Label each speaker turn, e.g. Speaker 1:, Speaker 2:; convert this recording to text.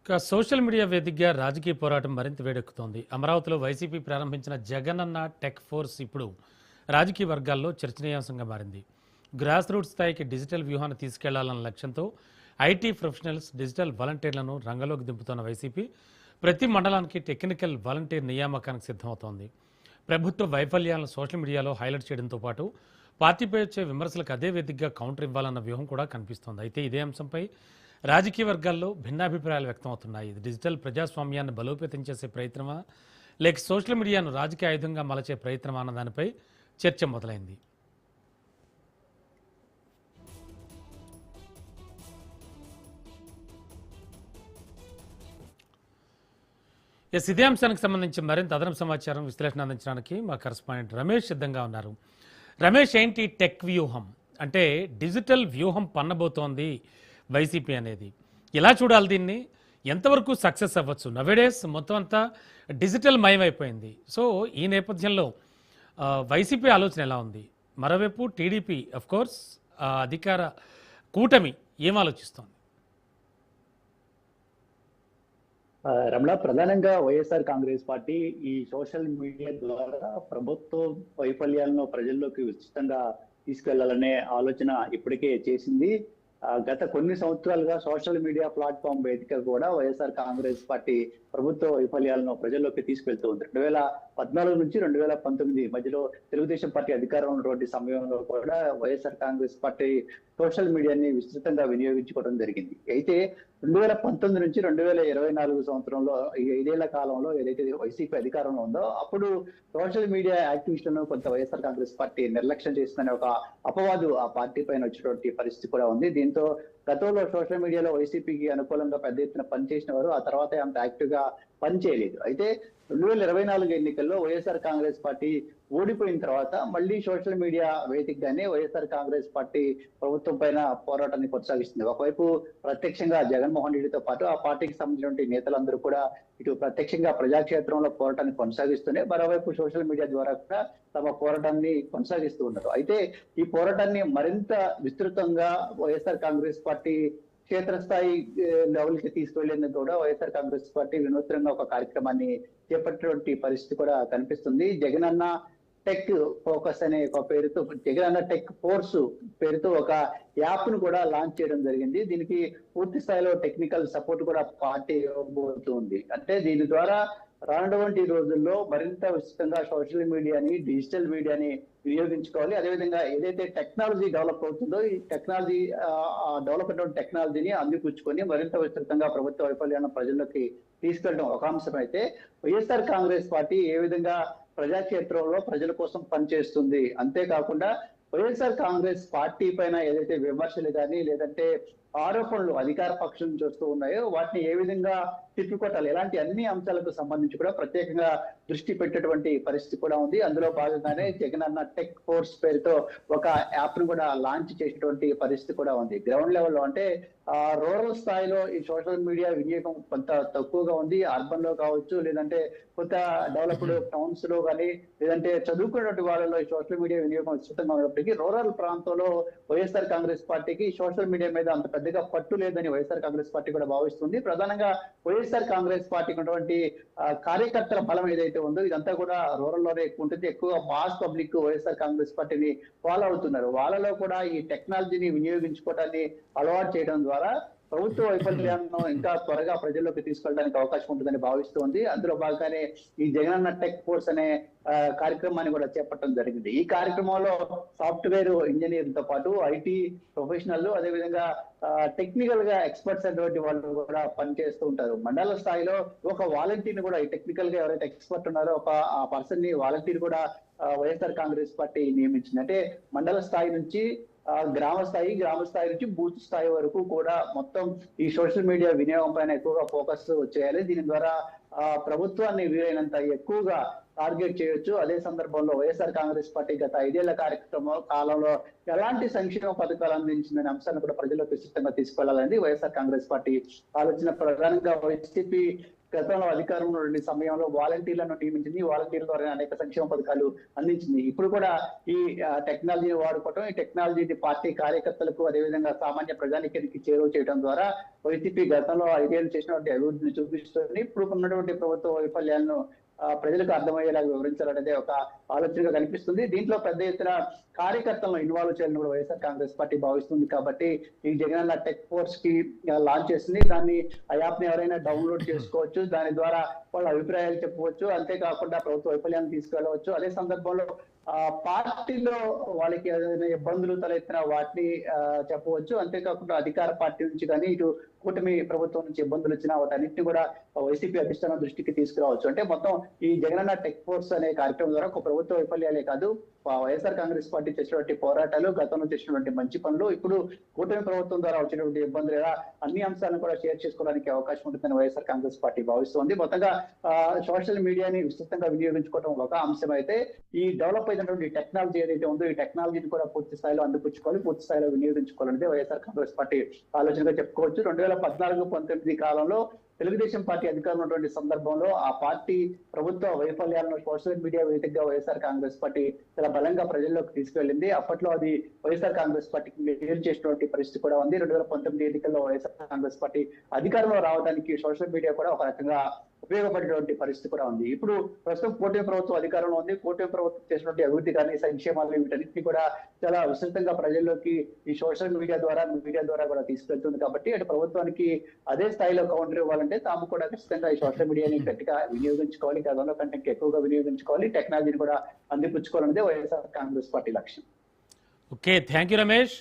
Speaker 1: Social media వేదికగా రాజకీయ పోరాటం మరింత వేడెక్కుతోంది. అమరావతిలో వైసీపీ ప్రారంభించిన జగనన్న టెక్ ఫోర్స్ ఇప్పుడు రాజకీయ వర్గాల్లో చర్చనీయాంశంగా మారింది. గ్రాస్ రూట్ స్థాయికి డిజిటల్ వ్యూహాన్ని తీసుకెళ్లాలన్న లక్ష్యంతో ఐటీ ప్రొఫెషనల్స్, డిజిటల్ వాలంటీర్లను రంగంలోకి దింపుతున్న వైసీపీ ప్రతి మండలానికి టెక్నికల్ వాలంటీర్ నియామకానికి సిద్ధమవుతోంది. ప్రభుత్వ వైఫల్యాలను సోషల్ మీడియాలో హైలైట్ చేయడంతో పాటు పార్టీపై వచ్చే విమర్శలకు అదే వేదికగా కౌంటర్ ఇవ్వాలన్న వ్యూహం కూడా కనిపిస్తోంది. అయితే ఇదే అంశంపై రాజకీయ వర్గాల్లో భిన్నాభిప్రాయాలు వ్యక్తమవుతున్నాయి. ఇది డిజిటల్ ప్రజాస్వామ్యాన్ని బలోపేతం చేసే ప్రయత్నమా, లేక సోషల్ మీడియాను రాజకీయ ఆయుధంగా మలచే ప్రయత్నమా అన్న దానిపై చర్చ మొదలైంది. ఇదే అంశానికి సంబంధించి మరింత అదనపు సమాచారం విశ్లేషణ అందించడానికి మా కరెస్పాండెంట్ రమేష్ సిద్ధంగా ఉన్నారు. రమేష్, ఏంటి టెక్ వ్యూహం? అంటే డిజిటల్ వ్యూహం పన్నబోతోంది వైసీపీ అనేది. ఎలా చూడాలి దీన్ని? ఎంతవరకు సక్సెస్ అవ్వచ్చు? నవేడేస్ మొత్తం అంతా డిజిటల్ మయమైపోయింది. సో ఈ నేపథ్యంలో వైసీపీ ఆలోచన ఎలా ఉంది? మరోవైపు టీడీపీ కోర్స్ అధికార కూటమి ఏం ఆలోచిస్తోంది?
Speaker 2: రమణ, ప్రధానంగా వైఎస్ఆర్ కాంగ్రెస్ పార్టీ ఈ సోషల్ మీడియా ద్వారా ప్రభుత్వ వైఫల్యాలను ప్రజల్లోకి విస్తృతంగా తీసుకెళ్లాలనే ఆలోచన ఇప్పటికే చేసింది. గత కొన్ని సంవత్సరాలుగా సోషల్ మీడియా ప్లాట్ఫామ్ వేదిక కూడా వైఎస్ఆర్ కాంగ్రెస్ పార్టీ ప్రభుత్వ వైఫల్యాలను ప్రజల్లోకి తీసుకెళ్తూ ఉంది. 2014 నుంచి 2019 మధ్యలో తెలుగుదేశం పార్టీ అధికారంలో ఉన్నటువంటి సమయంలో కూడా వైఎస్ఆర్ కాంగ్రెస్ పార్టీ సోషల్ మీడియాని విస్తృతంగా వినియోగించుకోవడం జరిగింది. అయితే 2019 నుంచి 2024 సంవత్సరంలో ఈ 5 ఏళ్ల కాలంలో ఏదైతే వైసీపీ అధికారంలో ఉందో అప్పుడు సోషల్ మీడియా యాక్టివిస్టులను కొంత వైఎస్ఆర్ కాంగ్రెస్ పార్టీ నిర్లక్ష్యం చేస్తుందనే ఒక అపవాదు ఆ పార్టీ పైన వచ్చినటువంటి పరిస్థితి కూడా ఉంది. దీంతో గతంలో సోషల్ మీడియాలో వైసీపీకి అనుకూలంగా పెద్ద ఎత్తున పనిచేసిన వారు ఆ తర్వాత అంత యాక్టివ్ గా పనిచేయలేదు. అయితే 2024 ఎన్నికల్లో వైఎస్ఆర్ కాంగ్రెస్ పార్టీ ఓడిపోయిన తర్వాత మళ్ళీ సోషల్ మీడియా వేదికగానే వైఎస్ఆర్ కాంగ్రెస్ పార్టీ ప్రభుత్వం పైన పోరాటాన్ని కొనసాగిస్తుంది. ఒకవైపు ప్రత్యక్షంగా జగన్మోహన్ రెడ్డితో పాటు ఆ పార్టీకి సంబంధించిన నేతలందరూ కూడా ఇటు ప్రత్యక్షంగా ప్రజాక్షేత్రంలో పోరాటాన్ని కొనసాగిస్తూనే మరోవైపు సోషల్ మీడియా ద్వారా కూడా తమ పోరాటాన్ని కొనసాగిస్తూ ఉన్నారు. అయితే ఈ పోరాటాన్ని మరింత విస్తృతంగా వైఎస్ఆర్ కాంగ్రెస్ పార్టీ క్షేత్రస్థాయి లెవెల్ కి తీసుకెళ్లేందుకు కూడా వైఎస్ఆర్ కాంగ్రెస్ పార్టీ వినూత్నంగా ఒక కార్యక్రమాన్ని చేపట్టినటువంటి పరిస్థితి కూడా కనిపిస్తుంది. జగనన్న టెక్ ఫోకస్ అనే ఒక పేరుతో, జగనన్న టెక్ ఫోర్స్ పేరుతో ఒక యాప్ ను కూడా లాంచ్ చేయడం జరిగింది. దీనికి పూర్తి స్థాయిలో టెక్నికల్ సపోర్ట్ కూడా పార్టీ ఇవ్వబోతుంది. అంటే దీని ద్వారా రానటువంటి రోజుల్లో మరింత విస్తృతంగా సోషల్ మీడియాని, డిజిటల్ మీడియాని వినియోగించుకోవాలి. అదేవిధంగా ఏదైతే టెక్నాలజీ డెవలప్ అవుతుందో ఈ టెక్నాలజీ డెవలప్ అయిన టెక్నాలజీని అందిపుచ్చుకొని మరింత విస్తృతంగా ప్రభుత్వ వైఫల్యాన్ని ప్రజల్లోకి తీసుకెళ్ళడం ఒక అంశం అయితే, వైఎస్ఆర్ కాంగ్రెస్ పార్టీ ఏ విధంగా ప్రజాక్షేత్రంలో ప్రజల కోసం పనిచేస్తుంది, అంతేకాకుండా వైఎస్ఆర్ కాంగ్రెస్ పార్టీ పైన ఏదైతే విమర్శలు కానీ లేదంటే ఆరోపణలు అధికార పక్షం నుంచి వస్తూ ఉన్నాయో వాటిని ఏ విధంగా తిప్పికొట్టాలి, ఇలాంటి అన్ని అంశాలకు సంబంధించి కూడా ప్రత్యేకంగా దృష్టి పెట్టేటువంటి పరిస్థితి కూడా ఉంది. అందులో భాగంగానే జగనన్న టెక్ ఫోర్స్ పేరుతో ఒక యాప్ ను కూడా లాంచ్ చేసేటువంటి పరిస్థితి కూడా ఉంది. గ్రౌండ్ లెవెల్లో అంటే రూరల్ స్థాయిలో ఈ సోషల్ మీడియా వినియోగం కొంత తక్కువగా ఉంది. అర్బన్ లో కావచ్చు, లేదంటే కొంత డెవలప్డ్ టౌన్స్ లో కానీ, లేదంటే చదువుకున్నటువంటి వాళ్ళలో ఈ సోషల్ మీడియా వినియోగం విస్తృతంగా ఉన్నప్పటికీ రూరల్ ప్రాంతంలో వైఎస్ఆర్ కాంగ్రెస్ పార్టీకి సోషల్ మీడియా మీద అంత పెద్దగా పట్టు లేదని వైఎస్ఆర్ కాంగ్రెస్ పార్టీ కూడా భావిస్తుంది. ప్రధానంగా వైఎస్ఆర్ కాంగ్రెస్ పార్టీకి ఉన్నటువంటి కార్యకర్తల బలం ఏదైతే ఉందో ఇదంతా కూడా రూరల్ లోనే ఎక్కువ ఉంటుంది. ఎక్కువ మాస్ పబ్లిక్ వైఎస్ఆర్ కాంగ్రెస్ పార్టీని ఫాలో అవుతున్నారు. వాళ్ళలో కూడా ఈ టెక్నాలజీని వినియోగించుకోవడాన్ని అలవాటు చేయడం ద్వారా ప్రభుత్వ వైఫల్యాలను ఇంకా త్వరగా ప్రజల్లోకి తీసుకెళ్ళడానికి అవకాశం ఉంటుందని భావిస్తోంది. అందులో భాగంగానే ఈ జగనన్న టెక్ ఫోర్స్ అనే కార్యక్రమాన్ని కూడా చేపట్టడం జరిగింది. ఈ కార్యక్రమంలో సాఫ్ట్వేర్ ఇంజనీర్లతో పాటు ఐటీ ప్రొఫెషనల్, అదేవిధంగా టెక్నికల్ గా ఎక్స్పర్ట్స్ అనేటువంటి వాళ్ళు కూడా పనిచేస్తూ ఉంటారు. మండల స్థాయిలో ఒక వాలంటీర్ కూడా, ఈ టెక్నికల్ గా ఎవరైతే ఎక్స్పర్ట్ ఉన్నారో ఒక ఆ పర్సన్ ని వాలంటీర్ కూడా వైఎస్ఆర్ కాంగ్రెస్ పార్టీ నియమించింది. అంటే మండల స్థాయి నుంచి గ్రామ స్థాయి నుంచి బూత్ స్థాయి వరకు కూడా మొత్తం ఈ సోషల్ మీడియా వినియోగం పైన ఎక్కువగా ఫోకస్ చేయాలి. దీని ద్వారా ప్రభుత్వాన్ని వీలైనంత ఎక్కువగా టార్గెట్ చేయొచ్చు. అదే సందర్భంలో వైఎస్ఆర్ కాంగ్రెస్ పార్టీ గత 5 ఏళ్ల కాలంలో ఎలాంటి సంక్షేమ పథకాలు అందించిందనే అంశాన్ని కూడా ప్రజలకు విస్తృతంగా తీసుకెళ్లాలని వైఎస్ఆర్ కాంగ్రెస్ పార్టీ ఆలోచన. ప్రధానంగా వైసీపీ గతంలో అధికారంలో ఉండే సమయంలో వాలంటీర్లను నియమించింది. ఈ వాలంటీర్ల ద్వారా అనేక సంక్షేమ పథకాలు అందించింది. ఇప్పుడు కూడా ఈ టెక్నాలజీని వాడుకోవటం, ఈ టెక్నాలజీని పార్టీ కార్యకర్తలకు అదేవిధంగా సామాన్య ప్రజానికానికి చేరువ చేయడం ద్వారా వైసీపీ గతంలో 5 ఏళ్ళు చేసినటువంటి అభివృద్ధిని చూపిస్తుంది. ఇప్పుడు ఉన్నటువంటి ప్రభుత్వ వైఫల్యాలను ప్రజలకు అర్థమయ్యేలా వివరించాలనేది ఒక ఆలోచనగా కనిపిస్తుంది. దీంట్లో పెద్ద ఎత్తున కార్యకర్తలను ఇన్వాల్వ్ చేయాలని కూడా వైఎస్ఆర్ కాంగ్రెస్ పార్టీ భావిస్తుంది. కాబట్టి ఈ జగనన్న టెక్ ఫోర్స్ కి లాంచ్ చేసింది. దాన్ని ఆ యాప్ ని ఎవరైనా డౌన్లోడ్ చేసుకోవచ్చు. దాని ద్వారా వాళ్ళ అభిప్రాయాలు చెప్పవచ్చు. అంతేకాకుండా ప్రభుత్వ వైఫల్యాన్ని తీసుకెళ్లవచ్చు. అదే సందర్భంలో పార్టీలో వాళ్ళకి ఏదైనా ఇబ్బందులు తలెత్తిన వాటిని చెప్పవచ్చు. అంతేకాకుండా అధికార పార్టీ నుంచి కానీ ఇటు కూటమి ప్రభుత్వం నుంచి ఇబ్బందులు వచ్చినా వాటన్నిటిని కూడా వైసీపీ అధిష్టానం దృష్టికి తీసుకురావచ్చు. అంటే మొత్తం ఈ జగనన్న టెక్ ఫోర్స్ అనే కార్యక్రమం ద్వారా ఒక ప్రభుత్వ వైఫల్యాలే కాదు, వైఎస్ఆర్ కాంగ్రెస్ పార్టీ చేసినటువంటి పోరాటాలు, గతంలో చేసినటువంటి మంచి పనులు, ఇప్పుడు కూటమి ప్రభుత్వం ద్వారా వచ్చినటువంటి ఇబ్బందులు, ఇలా అన్ని అంశాలను కూడా షేర్ చేసుకోవడానికి అవకాశం ఉంటుందని వైఎస్ఆర్ కాంగ్రెస్ పార్టీ భావిస్తోంది. మొత్తంగా సోషల్ మీడియాని విస్తృతంగా వినియోగించుకోవడం ఒక అంశం అయితే, ఈ డెవలప్ అయినటువంటి టెక్నాలజీ ఏదైతే ఉందో ఈ టెక్నాలజీని కూడా పూర్తి స్థాయిలో అందిపుచ్చుకోవాలి, పూర్తి స్థాయిలో వినియోగించుకోవాలనేది వైఎస్ఆర్ కాంగ్రెస్ పార్టీ ఆలోచనగా చెప్పుకోవచ్చు. 2014-19 కాలంలో తెలుగుదేశం పార్టీ అధికారంలో ఉన్నటువంటి సందర్భంలో ఆ పార్టీ ప్రభుత్వ వైఫల్యాలను సోషల్ మీడియా వేదికగా వైఎస్ఆర్ కాంగ్రెస్ పార్టీ చాలా బలంగా ప్రజల్లోకి తీసుకెళ్లింది. అప్పట్లో అది వైఎస్ఆర్ కాంగ్రెస్ పార్టీకి మేలు చేసినటువంటి పరిస్థితి కూడా ఉంది. 2019 ఎన్నికల్లో వైఎస్ఆర్ కాంగ్రెస్ పార్టీ అధికారంలో రావడానికి సోషల్ మీడియా కూడా ఒక రకంగా ఉపయోగపడేటువంటి పరిస్థితి కూడా ఉంది. ఇప్పుడు ప్రస్తుతం కూటమి ప్రభుత్వం అధికారంలో ఉంది. కూటమి ప్రభుత్వం చేసినటువంటి అభివృద్ధి కానీ సంక్షేమాలు వీటన్నిటిని కూడా చాలా విస్తృతంగా ప్రజల్లోకి ఈ సోషల్ మీడియా ద్వారా కూడా తీసుకెళ్తుంది. కాబట్టి అటు ప్రభుత్వానికి అదే స్థాయిలో కౌంటర్ ఇవ్వాలంటే తాము కూడా ఖచ్చితంగా ఈ సోషల్ మీడియాని గట్టిగా వినియోగించుకోవాలి, గతంలో కంటే ఎక్కువగా వినియోగించుకోవాలి, టెక్నాలజీని కూడా అందిపుచ్చుకోవాలనేదే వైఎస్ఆర్ కాంగ్రెస్ పార్టీ లక్ష్యం.
Speaker 1: Okay, thank you Ramesh.